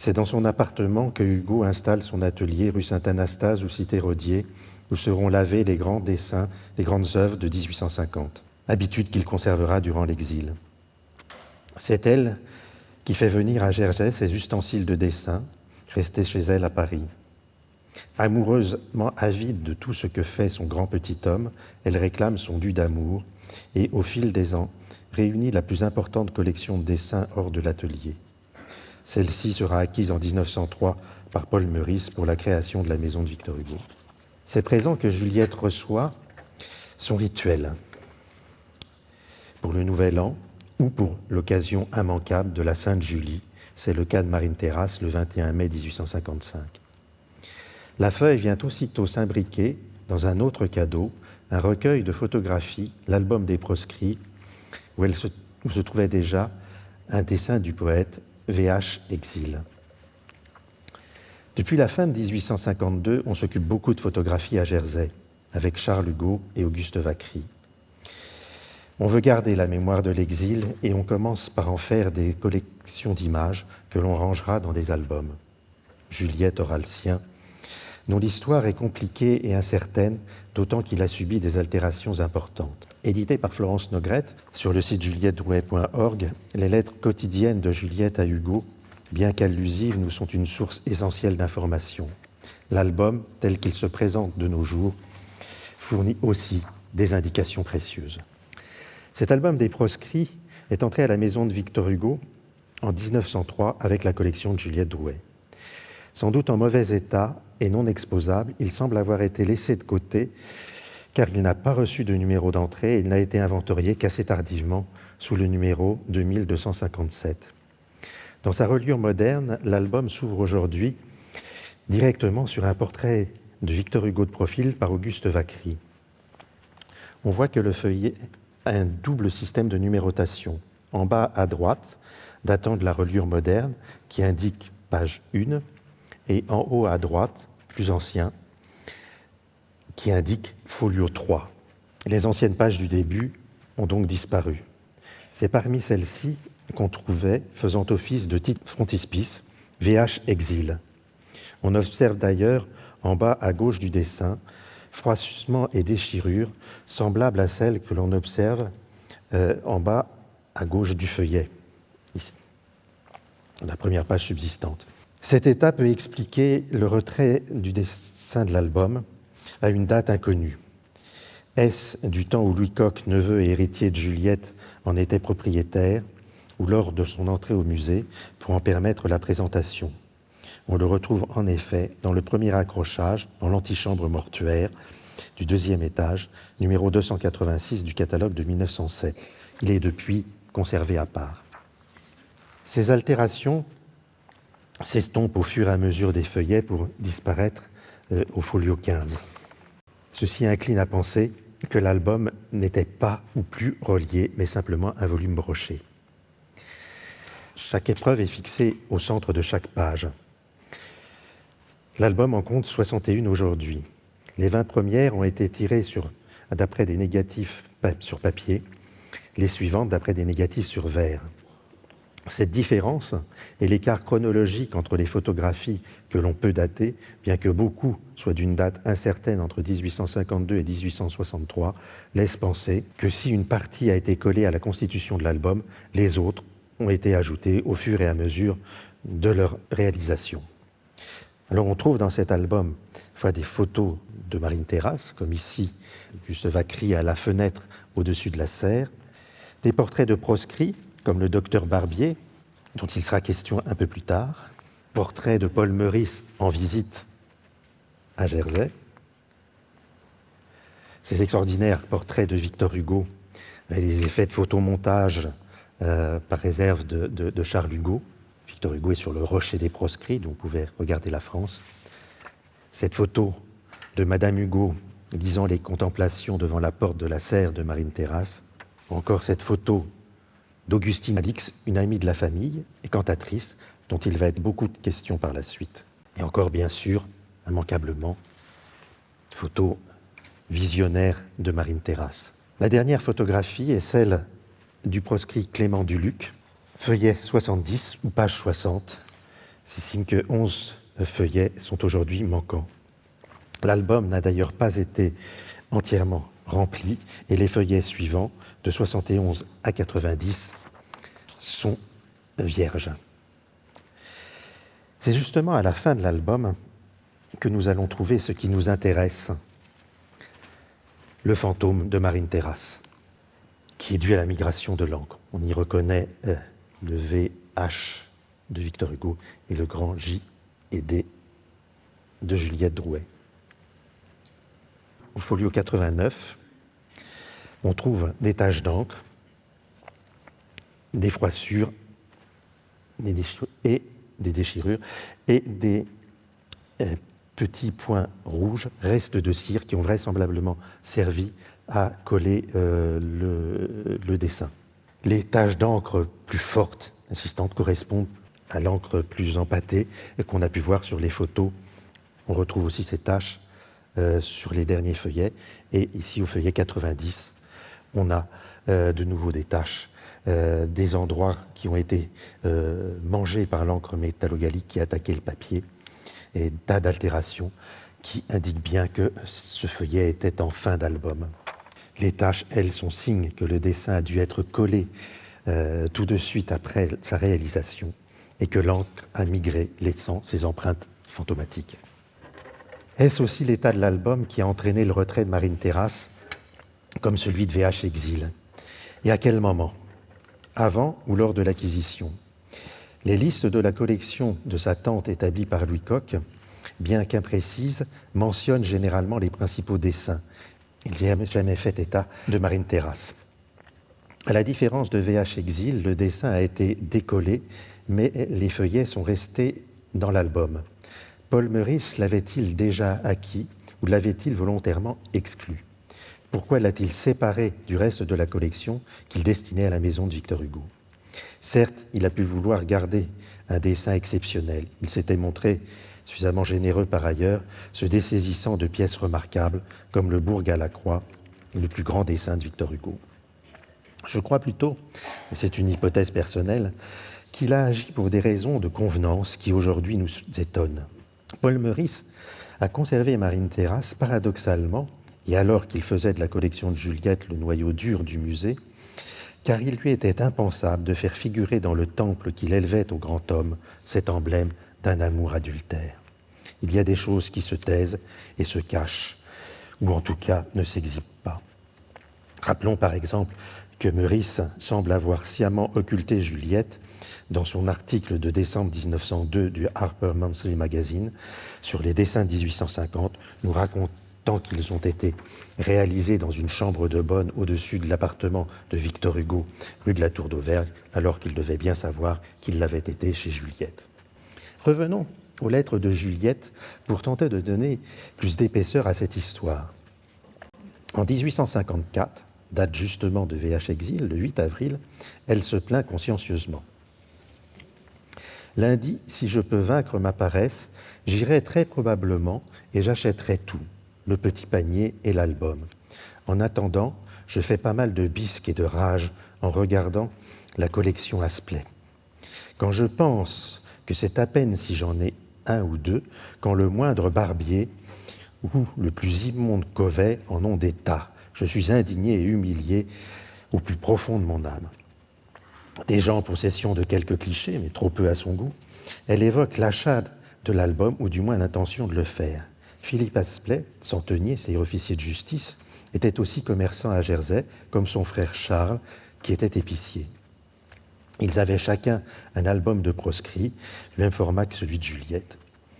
C'est dans son appartement que Hugo installe son atelier rue Saint-Anastase ou Cité Rodier, où seront lavés les grands dessins, les grandes œuvres de 1850, habitude qu'il conservera durant l'exil. C'est elle qui fait venir à Jersey ses ustensiles de dessin, restés chez elle à Paris. Amoureusement avide de tout ce que fait son grand petit homme, elle réclame son dû d'amour et, au fil des ans, réunit la plus importante collection de dessins hors de l'atelier. Celle-ci sera acquise en 1903 par Paul Meurice pour la création de la maison de Victor Hugo. Ces présents que Juliette reçoit sont rituels pour le Nouvel An ou pour l'occasion immanquable de la Sainte Julie. C'est le cas de Marine Terrasse le 21 mai 1855. La feuille vient aussitôt s'imbriquer dans un autre cadeau, un recueil de photographies, l'album des proscrits, où se trouvait déjà un dessin du poète VH Exil. Depuis la fin de 1852, on s'occupe beaucoup de photographie à Jersey, avec Charles Hugo et Auguste Vacry. On veut garder la mémoire de l'exil et on commence par en faire des collections d'images que l'on rangera dans des albums. Juliette aura le sien, dont l'histoire est compliquée et incertaine, d'autant qu'il a subi des altérations importantes. Édité par Florence Nogrette, sur le site juliettedrouet.org, les lettres quotidiennes de Juliette à Hugo, bien qu'allusives, nous sont une source essentielle d'informations. L'album, tel qu'il se présente de nos jours, fournit aussi des indications précieuses. Cet album des proscrits est entré à la maison de Victor Hugo en 1903 avec la collection de Juliette Drouet. Sans doute en mauvais état et non exposable, il semble avoir été laissé de côté car il n'a pas reçu de numéro d'entrée et il n'a été inventorié qu'assez tardivement sous le numéro 2257. Dans sa reliure moderne, l'album s'ouvre aujourd'hui directement sur un portrait de Victor Hugo de profil par Auguste Vacry. on voit que le feuillet a un double système de numérotation. En bas à droite, datant de la reliure moderne, qui indique page 1, et en haut à droite, plus ancien, qui indique folio 3. Les anciennes pages du début ont donc disparu. C'est parmi celles-ci qu'on trouvait, faisant office de titre frontispice, VH Exil. On observe d'ailleurs, en bas à gauche du dessin, froissements et déchirures semblables à celles que l'on observe en bas à gauche du feuillet, ici, la première page subsistante. Cet état peut expliquer le retrait du dessin de l'album à une date inconnue. Est-ce du temps où Louis Koch, neveu et héritier de Juliette, en était propriétaire, ou lors de son entrée au musée pour en permettre la présentation? On le retrouve en effet dans le premier accrochage, dans l'antichambre mortuaire du deuxième étage, numéro 286 du catalogue de 1907. Il est depuis conservé à part. Ces altérations s'estompent au fur et à mesure des feuillets pour disparaître au folio 15. Ceci incline à penser que l'album n'était pas ou plus relié, mais simplement un volume broché. Chaque épreuve est fixée au centre de chaque page. L'album en compte 61 aujourd'hui. Les 20 premières ont été tirées d'après des négatifs sur papier, les suivantes d'après des négatifs sur verre. Cette différence et l'écart chronologique entre les photographies que l'on peut dater, bien que beaucoup soient d'une date incertaine entre 1852 et 1863, laissent penser que si une partie a été collée à la constitution de l'album, les autres ont été ajoutées au fur et à mesure de leur réalisation. Alors on trouve dans cet album des photos de Marine Terrasse, comme ici, Buste Vacry à la fenêtre au-dessus de la serre, des portraits de proscrits, comme le docteur Barbier, dont il sera question un peu plus tard, portrait de Paul Meurice en visite à Jersey, ces extraordinaires portraits de Victor Hugo, avec des effets de photomontage par réserve de Charles Hugo. Victor Hugo est sur le rocher des proscrits, dont vous pouvez regarder la France. Cette photo de Madame Hugo lisant les contemplations devant la porte de la serre de Marine Terrasse, ou encore cette photo d'Augustine Alix, une amie de la famille et cantatrice, dont il va être beaucoup de questions par la suite. Et encore, bien sûr, immanquablement, une photo visionnaire de Marine Terrasse. La dernière photographie est celle du proscrit Clément Duluc, feuillet 70 ou page 60. C'est signe que 11 feuillets sont aujourd'hui manquants. L'album n'a d'ailleurs pas été entièrement rempli et les feuillets suivants, de 71 à 90, sont vierges. C'est justement à la fin de l'album que nous allons trouver ce qui nous intéresse, le fantôme de Marine Terrasse, qui est dû à la migration de l'encre. On y reconnaît le VH de Victor Hugo et le grand J et D de Juliette Drouet. Au folio 89, on trouve des taches d'encre, des froissures des déchirures et des petits points rouges, restes de cire, qui ont vraisemblablement servi à coller le dessin. Les taches d'encre plus fortes, insistantes, correspondent à l'encre plus empâtée qu'on a pu voir sur les photos. On retrouve aussi ces taches sur les derniers feuillets. Et ici, au feuillet 90, on a de nouveau des taches, des endroits qui ont été mangés par l'encre métallogallique qui attaquait le papier, et tas d'altérations qui indiquent bien que ce feuillet était en fin d'album. Les taches, elles, sont signes que le dessin a dû être collé tout de suite après sa réalisation et que l'encre a migré, laissant ses empreintes fantomatiques. Est-ce aussi l'état de l'album qui a entraîné le retrait de Marine Terrasse, comme celui de VH Exil? Et à quel moment? Avant ou lors de l'acquisition? Les listes de la collection de sa tante établie par Louis Koch, bien qu'imprécises, mentionnent généralement les principaux dessins. Il n'y a jamais fait état de Marine Terrasse. À la différence de VH Exil, le dessin a été décollé, mais les feuillets sont restés dans l'album. Paul Meurice l'avait-il déjà acquis ou l'avait-il volontairement exclu? Pourquoi l'a-t-il séparé du reste de la collection qu'il destinait à la maison de Victor Hugo? Certes, il a pu vouloir garder un dessin exceptionnel. Il s'était montré suffisamment généreux par ailleurs, se dessaisissant de pièces remarquables comme le Bourg à la Croix, le plus grand dessin de Victor Hugo. Je crois plutôt, et c'est une hypothèse personnelle, qu'il a agi pour des raisons de convenance qui aujourd'hui nous étonnent. Paul Meurice a conservé Marine Terrasse paradoxalement, et alors qu'il faisait de la collection de Juliette le noyau dur du musée, car il lui était impensable de faire figurer dans le temple qu'il élevait au grand homme cet emblème d'un amour adultère. Il y a des choses qui se taisent et se cachent, ou en tout cas ne s'exhibent pas. Rappelons par exemple que Meurice semble avoir sciemment occulté Juliette dans son article de décembre 1902 du Harper Monthly Magazine sur les dessins de 1850, nous racontant qu'ils ont été réalisés dans une chambre de bonne au-dessus de l'appartement de Victor Hugo, rue de la Tour d'Auvergne, alors qu'il devait bien savoir qu'il l'avait été chez Juliette. Revenons aux lettres de Juliette pour tenter de donner plus d'épaisseur à cette histoire. En 1854, date justement de VH Exil, le 8 avril, elle se plaint consciencieusement. Lundi, si je peux vaincre ma paresse, j'irai très probablement et j'achèterai tout, le petit panier et l'album. En attendant, je fais pas mal de bisques et de rage en regardant la collection Aspley. Quand je pense que c'est à peine si j'en ai un ou deux, quand le moindre barbier ou le plus immonde covet en ont des tas, je suis indigné et humilié au plus profond de mon âme. Déjà en possession de quelques clichés, mais trop peu à son goût, elle évoque l'achat de l'album, ou du moins l'intention de le faire. Philippe Aspley, centenier, c'est officier de justice, était aussi commerçant à Jersey, comme son frère Charles, qui était épicier. Ils avaient chacun un album de proscrits, du même format que celui de Juliette.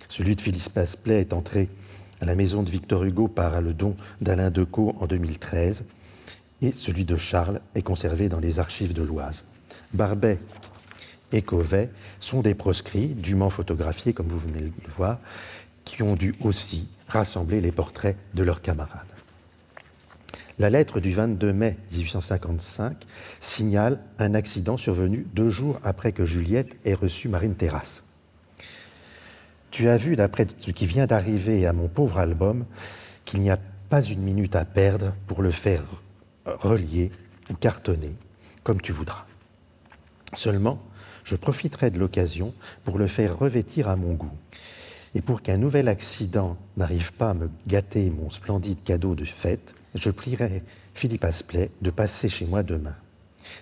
Celui de Philippe Aspley est entré à la maison de Victor Hugo par le don d'Alain Decaux en 2013, et celui de Charles est conservé dans les archives de l'Oise. Barbet et Covet sont des proscrits, dûment photographiés, comme vous venez de le voir, qui ont dû aussi rassembler les portraits de leurs camarades. La lettre du 22 mai 1855 signale un accident survenu 2 jours après que Juliette ait reçu Marine Terrasse. Tu as vu, d'après ce qui vient d'arriver à mon pauvre album, qu'il n'y a pas une minute à perdre pour le faire relier ou cartonner, comme tu voudras. Seulement, je profiterai de l'occasion pour le faire revêtir à mon goût. Et pour qu'un nouvel accident n'arrive pas à me gâter mon splendide cadeau de fête, je prierai Philippe Aspley de passer chez moi demain.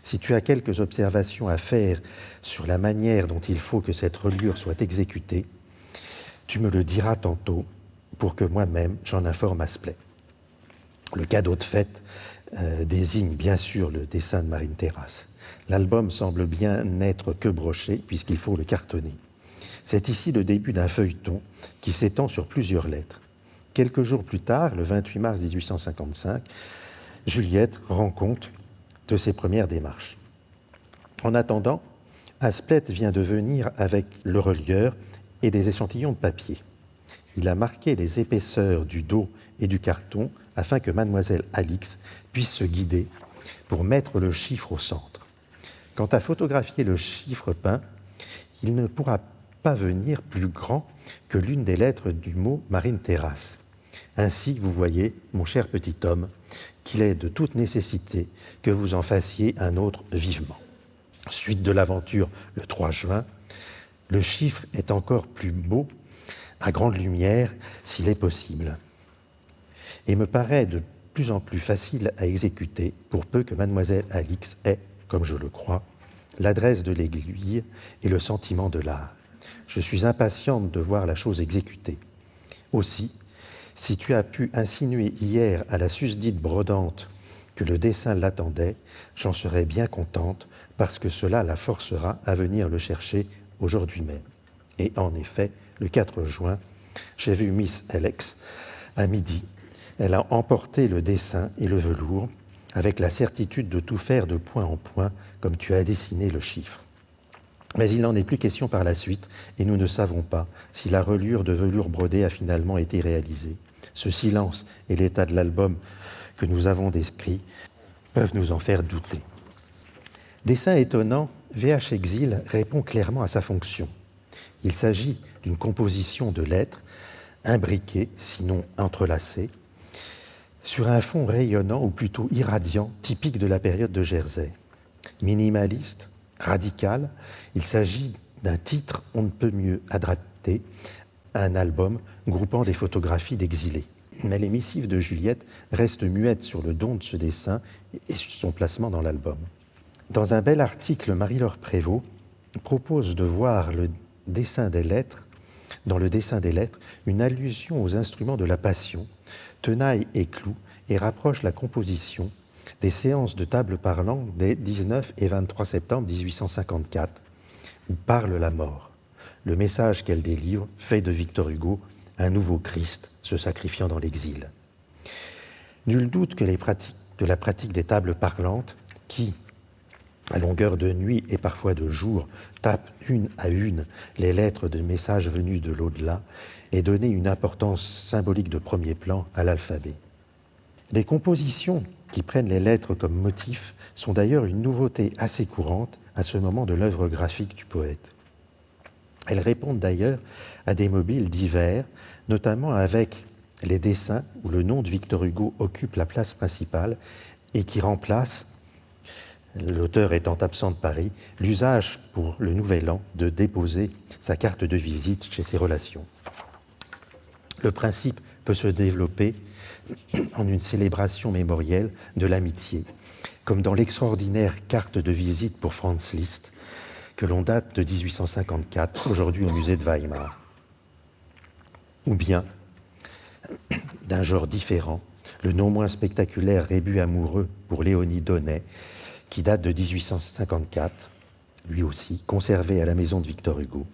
Si tu as quelques observations à faire sur la manière dont il faut que cette reliure soit exécutée, tu me le diras tantôt pour que moi-même j'en informe Aspley. Le cadeau de fête désigne bien sûr le dessin de Marine Terrasse. L'album semble bien n'être que broché puisqu'il faut le cartonner. C'est ici le début d'un feuilleton qui s'étend sur plusieurs lettres. Quelques jours plus tard, le 28 mars 1855, Juliette rend compte de ses premières démarches. En attendant, Aspley vient de venir avec le relieur et des échantillons de papier. Il a marqué les épaisseurs du dos et du carton afin que mademoiselle Alix puisse se guider pour mettre le chiffre au centre. Quant à photographier le chiffre peint, il ne pourra pas venir plus grand que l'une des lettres du mot Marine Terrasse. Ainsi, vous voyez, mon cher petit homme, qu'il est de toute nécessité que vous en fassiez un autre vivement. Suite de l'aventure le 3 juin, le chiffre est encore plus beau, à grande lumière, s'il est possible, et me paraît de plus en plus facile à exécuter pour peu que mademoiselle Alix ait, comme je le crois, l'adresse de l'aiguille et le sentiment de l'art. Je suis impatiente de voir la chose exécutée. Aussi, si tu as pu insinuer hier à la susdite brodante que le dessin l'attendait, j'en serais bien contente parce que cela la forcera à venir le chercher aujourd'hui même. Et en effet, le 4 juin, j'ai vu Miss Alex à midi. Elle a emporté le dessin et le velours avec la certitude de tout faire de point en point comme tu as dessiné le chiffre. Mais il n'en est plus question par la suite et nous ne savons pas si la reliure de velours brodé a finalement été réalisée. Ce silence et l'état de l'album que nous avons décrits peuvent nous en faire douter. Dessin étonnant, VH Exil répond clairement à sa fonction. Il s'agit d'une composition de lettres imbriquées, sinon entrelacées, sur un fond rayonnant ou plutôt irradiant, typique de la période de Jersey. Minimaliste, radical, il s'agit d'un titre on ne peut mieux adapté à un album groupant des photographies d'exilés. Mais les missives de Juliette restent muettes sur le don de ce dessin et sur son placement dans l'album. Dans un bel article, Marie-Laure Prévost propose de voir le dessin des lettres, dans le dessin des lettres, une allusion aux instruments de la Passion, tenaille et clou, et rapproche la composition des séances de table parlant des 19 et 23 septembre 1854, où parle la mort. Le message qu'elle délivre fait de Victor Hugo un nouveau Christ se sacrifiant dans l'exil. Nul doute que la pratique des tables parlantes, qui, à longueur de nuit et parfois de jour, tapent une à une les lettres de messages venus de l'au-delà, ait donné une importance symbolique de premier plan à l'alphabet. Les compositions qui prennent les lettres comme motif sont d'ailleurs une nouveauté assez courante à ce moment de l'œuvre graphique du poète. Elles répondent d'ailleurs à des mobiles divers, notamment avec les dessins où le nom de Victor Hugo occupe la place principale et qui remplace, l'auteur étant absent de Paris, l'usage pour le Nouvel An de déposer sa carte de visite chez ses relations. Le principe peut se développer en une célébration mémorielle de l'amitié, comme dans l'extraordinaire carte de visite pour Franz Liszt, que l'on date de 1854, aujourd'hui au musée de Weimar. Ou bien, d'un genre différent, le non moins spectaculaire rébut amoureux pour Léonie Donnet, qui date de 1854, lui aussi, conservé à la maison de Victor Hugo,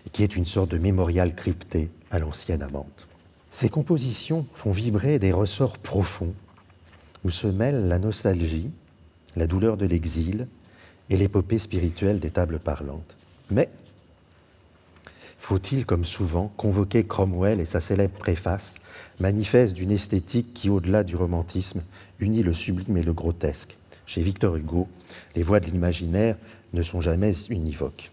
et qui est une sorte de mémorial crypté à l'ancienne amante. Ces compositions font vibrer des ressorts profonds, où se mêlent la nostalgie, la douleur de l'exil et l'épopée spirituelle des tables parlantes. Mais faut-il, comme souvent, convoquer Cromwell et sa célèbre préface, manifeste d'une esthétique qui, au-delà du romantisme, unit le sublime et le grotesque. Chez Victor Hugo, les voies de l'imaginaire ne sont jamais univoques.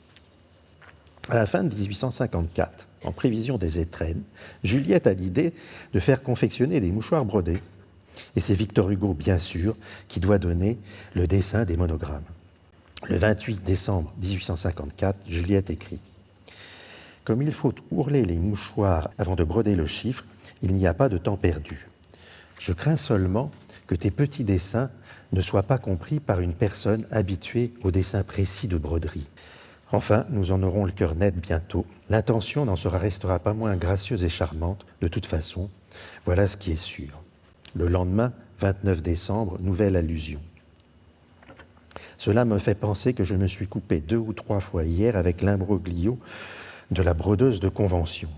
À la fin de 1854, en prévision des étrennes, Juliette a l'idée de faire confectionner des mouchoirs brodés. Et c'est Victor Hugo, bien sûr, qui doit donner le dessin des monogrammes. Le 28 décembre 1854, Juliette écrit « Comme il faut ourler les mouchoirs avant de broder le chiffre, il n'y a pas de temps perdu. Je crains seulement que tes petits dessins ne soient pas compris par une personne habituée aux dessins précis de broderie. Enfin, nous en aurons le cœur net bientôt. L'intention n'en restera pas moins gracieuse et charmante, de toute façon. Voilà ce qui est sûr. » Le lendemain, 29 décembre, nouvelle allusion. Cela me fait penser que je me suis coupé 2 ou 3 fois hier avec l'imbroglio de la brodeuse de convention.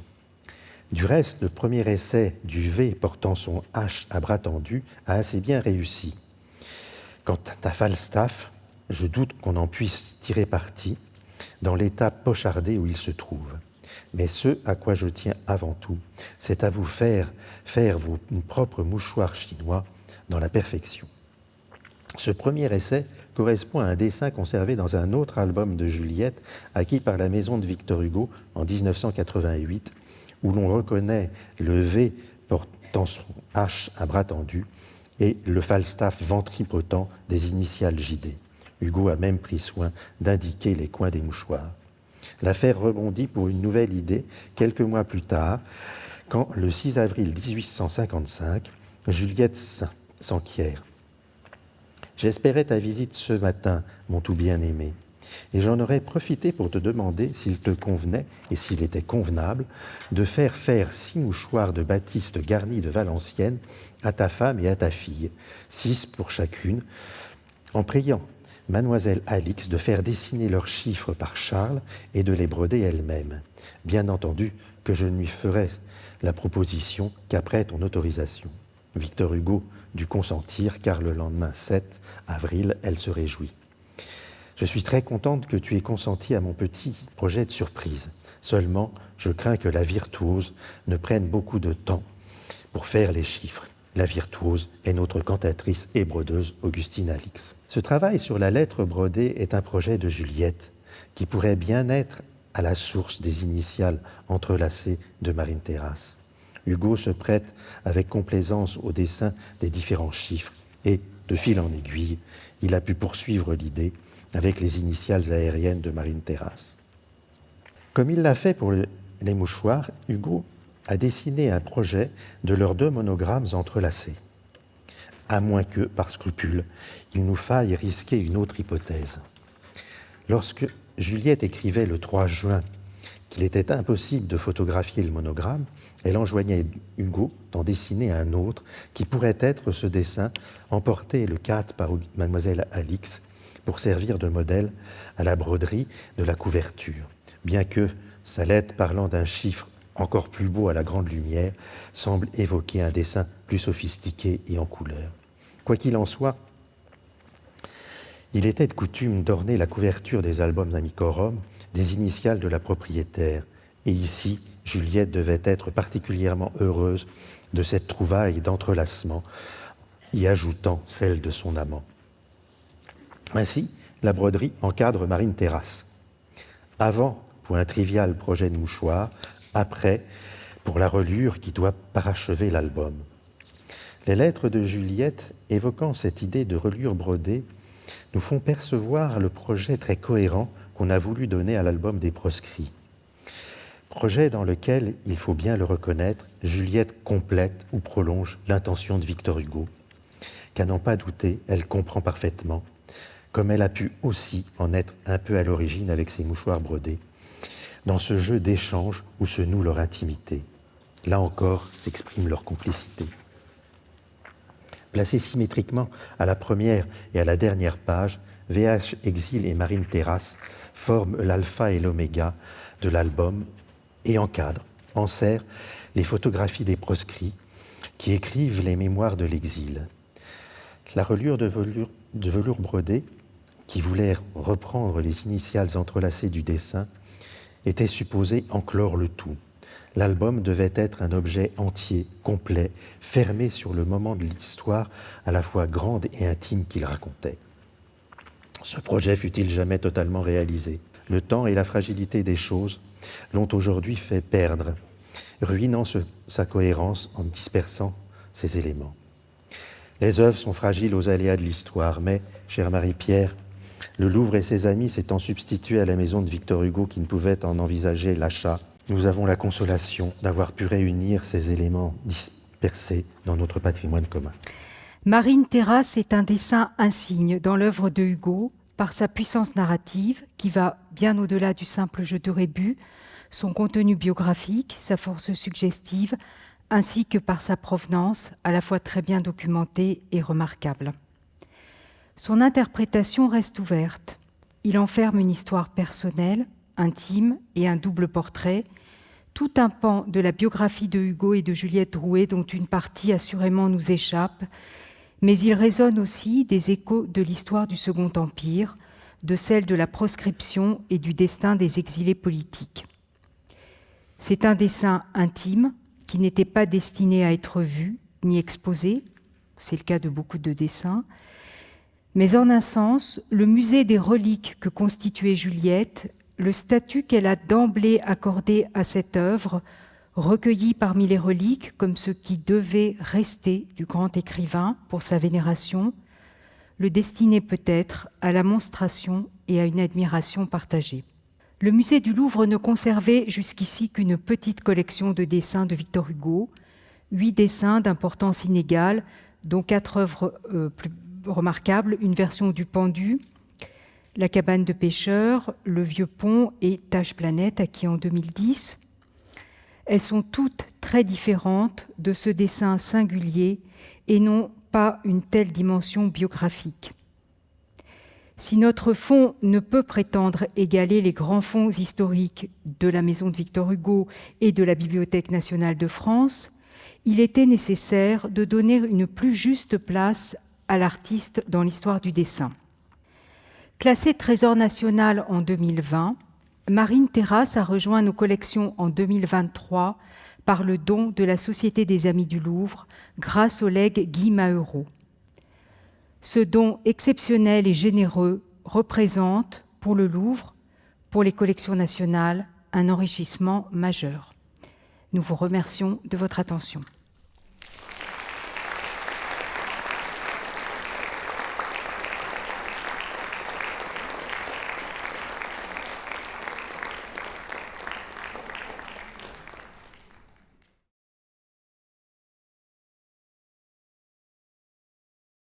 Du reste, le premier essai du V portant son H à bras tendu a assez bien réussi. Quant à Falstaff, je doute qu'on en puisse tirer parti dans l'état pochardé où il se trouve. Mais ce à quoi je tiens avant tout, c'est à vous faire vos propres mouchoirs chinois dans la perfection. Ce premier essai correspond à un dessin conservé dans un autre album de Juliette, acquis par la maison de Victor Hugo en 1988, où l'on reconnaît le V portant son H à bras tendu et le Falstaff ventripotent des initiales JD. Hugo a même pris soin d'indiquer les coins des mouchoirs. L'affaire rebondit pour une nouvelle idée quelques mois plus tard, quand, le 6 avril 1855, Juliette s'enquiert. « J'espérais ta visite ce matin, mon tout bien-aimé, et j'en aurais profité pour te demander s'il te convenait, et s'il était convenable, de faire 6 mouchoirs de batiste garnis de Valenciennes à ta femme et à ta fille, 6 pour chacune, en priant Mademoiselle Alix de faire dessiner leurs chiffres par Charles et de les broder elle-même. Bien entendu que je ne lui ferai la proposition qu'après ton autorisation. » Victor Hugo dut consentir, car le lendemain 7 avril, elle se réjouit. « Je suis très contente que tu aies consenti à mon petit projet de surprise. Seulement, je crains que la virtuose ne prenne beaucoup de temps pour faire les chiffres. la virtuose est notre cantatrice et brodeuse Augustine Alix. Ce travail sur la lettre brodée est un projet de Juliette qui pourrait bien être à la source des initiales entrelacées de Marine Terrasse. Hugo se prête avec complaisance au dessin des différents chiffres et, de fil en aiguille, il a pu poursuivre l'idée avec les initiales aériennes de Marine Terrasse. Comme il l'a fait pour les mouchoirs, Hugo a dessiné un projet de leurs 2 monogrammes entrelacés, à moins que, par scrupule, il nous faille risquer une autre hypothèse. Lorsque Juliette écrivait le 3 juin qu'il était impossible de photographier le monogramme, elle enjoignait Hugo d'en dessiner un autre qui pourrait être ce dessin emporté le 4 par mademoiselle Alix pour servir de modèle à la broderie de la couverture, bien que sa lettre parlant d'un chiffre encore plus beau à la grande lumière semble évoquer un dessin plus sophistiqué et en couleur. Quoi qu'il en soit, il était de coutume d'orner la couverture des albums Amicorum des initiales de la propriétaire, et ici, Juliette devait être particulièrement heureuse de cette trouvaille d'entrelacement, y ajoutant celle de son amant. Ainsi, la broderie encadre Marine Terrasse. Avant, pour un trivial projet de mouchoir, après, pour la reliure qui doit parachever l'album. Les lettres de Juliette, évoquant cette idée de reliure brodée, nous font percevoir le projet très cohérent qu'on a voulu donner à l'album des proscrits. Projet dans lequel, il faut bien le reconnaître, Juliette complète ou prolonge l'intention de Victor Hugo, qu'à n'en pas douter, elle comprend parfaitement, comme elle a pu aussi en être un peu à l'origine avec ses mouchoirs brodés, dans ce jeu d'échange où se noue leur intimité. Là encore s'exprime leur complicité. Placés symétriquement à la première et à la dernière page, VH Exil et Marine Terrasse forment l'alpha et l'oméga de l'album et encadrent, enserrent les photographies des proscrits qui écrivent les mémoires de l'exil. La reliure de velours brodé, qui voulait reprendre les initiales entrelacées du dessin, était supposée enclore le tout. L'album devait être un objet entier, complet, fermé sur le moment de l'histoire à la fois grande et intime qu'il racontait. Ce projet fut-il jamais totalement réalisé? Le temps et la fragilité des choses l'ont aujourd'hui fait perdre, ruinant sa cohérence en dispersant ses éléments. Les œuvres sont fragiles aux aléas de l'histoire, mais, chère Marie-Pierre, le Louvre et ses amis s'étant substitués à la maison de Victor Hugo qui ne pouvait en envisager l'achat, nous avons la consolation d'avoir pu réunir ces éléments dispersés dans notre patrimoine commun. Marine Terrasse est un dessin insigne dans l'œuvre de Hugo par sa puissance narrative qui va bien au-delà du simple jeu de rébus, son contenu biographique, sa force suggestive, ainsi que par sa provenance à la fois très bien documentée et remarquable. Son interprétation reste ouverte. Il enferme une histoire personnelle, intime et un double portrait, tout un pan de la biographie de Hugo et de Juliette Drouet dont une partie assurément nous échappe, mais il résonne aussi des échos de l'histoire du Second Empire, de celle de la proscription et du destin des exilés politiques. C'est un dessin intime qui n'était pas destiné à être vu ni exposé, c'est le cas de beaucoup de dessins, mais en un sens, le musée des reliques que constituait Juliette, le statut qu'elle a d'emblée accordé à cette œuvre, recueillie parmi les reliques comme ce qui devait rester du grand écrivain pour sa vénération, le destinait peut-être à la monstration et à une admiration partagée. Le musée du Louvre ne conservait jusqu'ici qu'une petite collection de dessins de Victor Hugo, 8 dessins d'importance inégale, dont 4 œuvres plus remarquables, une version du Pendu, La cabane de pêcheurs, Le vieux pont et Tache Planète, acquis en 2010. Elles sont toutes très différentes de ce dessin singulier et n'ont pas une telle dimension biographique. Si notre fonds ne peut prétendre égaler les grands fonds historiques de la Maison de Victor Hugo et de la Bibliothèque nationale de France, il était nécessaire de donner une plus juste place à l'artiste dans l'histoire du dessin. Classée Trésor national en 2020, Marine Terrasse a rejoint nos collections en 2023 par le don de la Société des Amis du Louvre grâce au legs Guy Maheureau. Ce don exceptionnel et généreux représente, pour le Louvre, pour les collections nationales, un enrichissement majeur. Nous vous remercions de votre attention.